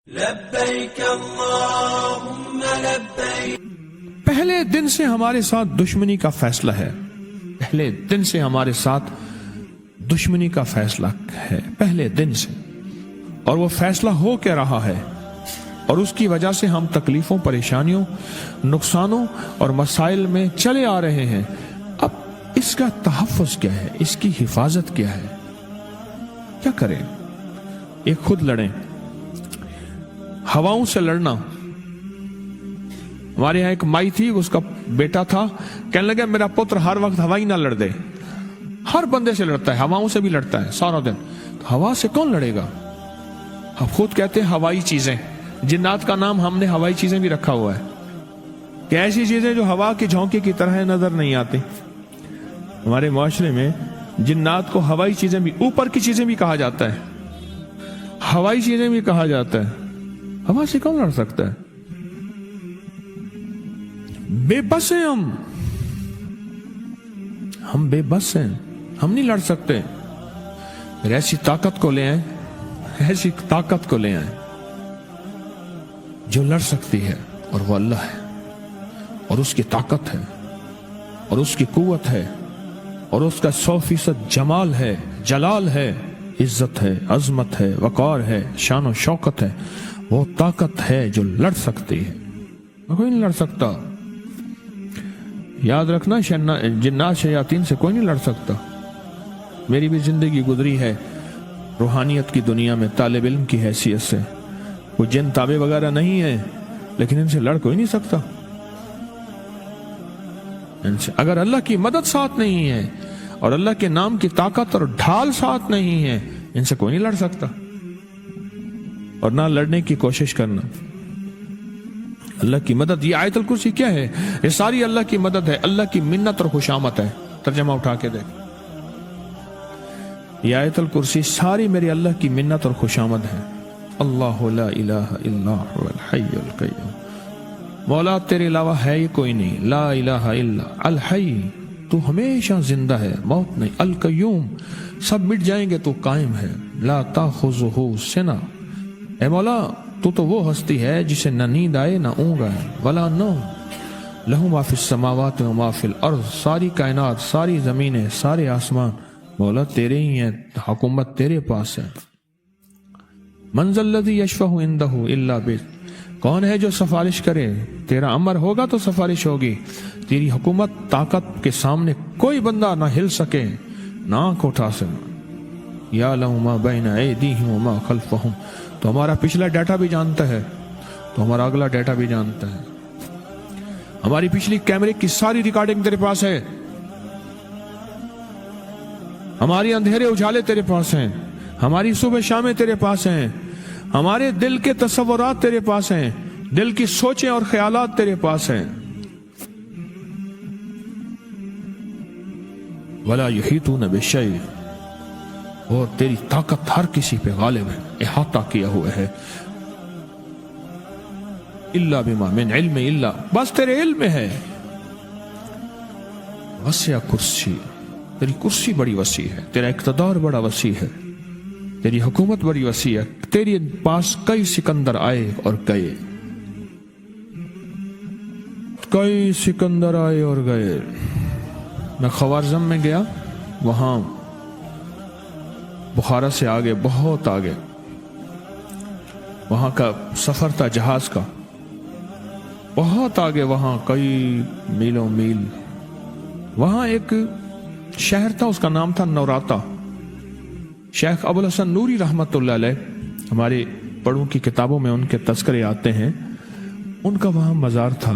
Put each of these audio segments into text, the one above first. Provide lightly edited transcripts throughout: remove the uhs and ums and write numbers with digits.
لبیک اللہم لبیک۔ پہلے دن سے ہمارے ساتھ دشمنی کا فیصلہ ہے، پہلے دن سے ہمارے ساتھ دشمنی کا فیصلہ ہے، پہلے دن سے، اور وہ فیصلہ ہو کے رہا ہے، اور اس کی وجہ سے ہم تکلیفوں، پریشانیوں، نقصانوں اور مسائل میں چلے آ رہے ہیں۔ اب اس کا تحفظ کیا ہے، اس کی حفاظت کیا ہے، کیا کریں؟ ایک خود لڑیں، ہواؤں سے لڑنا۔ ہمارے یہاں ایک مائی تھی، اس کا بیٹا تھا، کہنے لگا میرا پتر ہر وقت ہوا ہی نہ لڑ دے، ہر بندے سے لڑتا ہے، ہواؤں سے بھی لڑتا ہے سارا دن، تو ہوا سے کون لڑے گا؟ ہم خود کہتے ہیں ہوائی چیزیں، جنات کا نام ہم نے ہوائی چیزیں بھی رکھا ہوا ہے کہ ایسی چیزیں جو ہوا کے جھونکے کی طرح نظر نہیں آتی۔ ہمارے معاشرے میں جنات کو ہوائی چیزیں بھی، اوپر کی چیزیں بھی کہا جاتا ہے، ہوائی چیزیں بھی کہا جاتا ہے۔ ہوا سے کون لڑ سکتا ہے؟ بے بس ہیں ہم بے بس ہیں، ہم نہیں لڑ سکتے۔ پھر ایسی طاقت کو لے آئیں، ایسی طاقت کو لے آئیں جو لڑ سکتی ہے، اور وہ اللہ ہے، اور اس کی طاقت ہے، اور اس کی قوت ہے، اور اس کا 100% جمال ہے، جلال ہے، عزت ہے، عظمت ہے، وقار ہے، شان و شوکت ہے۔ وہ طاقت ہے جو لڑ سکتی ہے، کوئی نہیں لڑ سکتا۔ یاد رکھنا، جنات شیاطین سے کوئی نہیں لڑ سکتا۔ میری بھی زندگی گزری ہے روحانیت کی دنیا میں طالب علم کی حیثیت سے، وہ جن تابع وغیرہ نہیں ہے، لیکن ان سے لڑ کوئی نہیں سکتا۔ ان سے اگر اللہ کی مدد ساتھ نہیں ہے، اور اللہ کے نام کی طاقت اور ڈھال ساتھ نہیں ہے، ان سے کوئی نہیں لڑ سکتا، اور نہ لڑنے کی کوشش کرنا۔ اللہ کی مدد، یہ آیت الکرسی کیا ہے؟ یہ ساری اللہ کی مدد ہے، اللہ کی منت اور خوشامت ہے۔ ترجمہ اٹھا کے دیکھ، یہ آیت الکرسی ساری میری اللہ کی منت اور خوشامد ہے۔ اللہ لا الہ الا هو الحی القیوم، مولا تیرے علاوہ ہے ہی کوئی نہیں، لا الہ الا الحی، تو ہمیشہ زندہ ہے، موت نہیں، القیوم، سب مٹ جائیں گے تو قائم ہے، لا تاخذہ سنہ، اے مولا تو وہ ہستی ہے جسے نہ نیند آئے نہ اونگ آئے، ولا نوم، لہ ما فی السماوات و ما فی الارض، ساری کائنات، ساری زمینیں، سارے آسمان مولا تیرے ہی ہیں، حکومت تیرے پاس ہے۔ من ذا الذی یشفع عندہ الا بإذنہ، کون ہے جو سفارش کرے؟ تیرا امر ہوگا تو سفارش ہوگی۔ تیری حکومت، طاقت کے سامنے کوئی بندہ نہ ہل سکے، نہ آنکھ اٹھا سکے۔ یعلم ما بین ایدیہم وما خلفہم، تو ہمارا پچھلا ڈیٹا بھی جانتا ہے، تو ہمارا اگلا ڈیٹا بھی جانتا ہے۔ ہماری پچھلی کیمرے کی ساری ریکارڈنگ تیرے پاس ہے، ہماری اندھیرے اجالے تیرے پاس ہیں، ہماری صبح شامیں تیرے پاس ہیں، ہمارے دل کے تصورات تیرے پاس ہیں، دل کی سوچیں اور خیالات تیرے پاس ہیں۔ ولا یحیطون بشیء، اور تیری طاقت ہر کسی پہ غالب ہے، احاطہ کیا ہوا ہے۔ الا بما من علم، الا بس تیرے علم میں ہے۔ وسع کرسی، تیری کرسی بڑی وسیع ہے، تیرا اقتدار بڑا وسیع ہے، تیری حکومت بڑی وسیع ہے۔ تیرے پاس کئی سکندر آئے اور گئے، کئی سکندر آئے اور گئے۔ میں خوارزم میں گیا، وہاں بخارا سے آگے، بہت آگے، وہاں کا سفر تھا جہاز کا، بہت آگے، وہاں کئی میلوں میل، وہاں ایک شہر تھا، اس کا نام تھا نوراتا۔ شیخ ابو الحسن نوری رحمت اللہ علیہ، ہماری پڑھوں کی کتابوں میں ان کے تذکرے آتے ہیں، ان کا وہاں مزار تھا،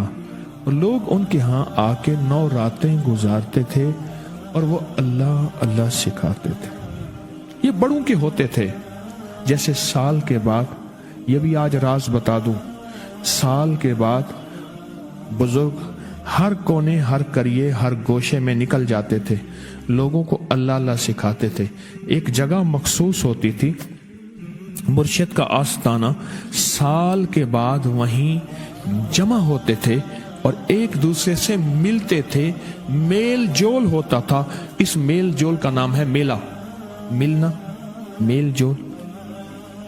اور لوگ ان کے ہاں آ کے 9 راتیں گزارتے تھے، اور وہ اللہ اللہ سکھاتے تھے۔ یہ بڑوں کے ہوتے تھے، جیسے سال کے بعد، یہ بھی آج راز بتا دوں، سال کے بعد بزرگ ہر کونے، ہر کریے، ہر گوشے میں نکل جاتے تھے، لوگوں کو اللہ اللہ سکھاتے تھے۔ ایک جگہ مخصوص ہوتی تھی، مرشد کا آستانہ، سال کے بعد وہیں جمع ہوتے تھے اور ایک دوسرے سے ملتے تھے، میل جول ہوتا تھا۔ اس میل جول کا نام ہے میلہ، ملنا، میل جول۔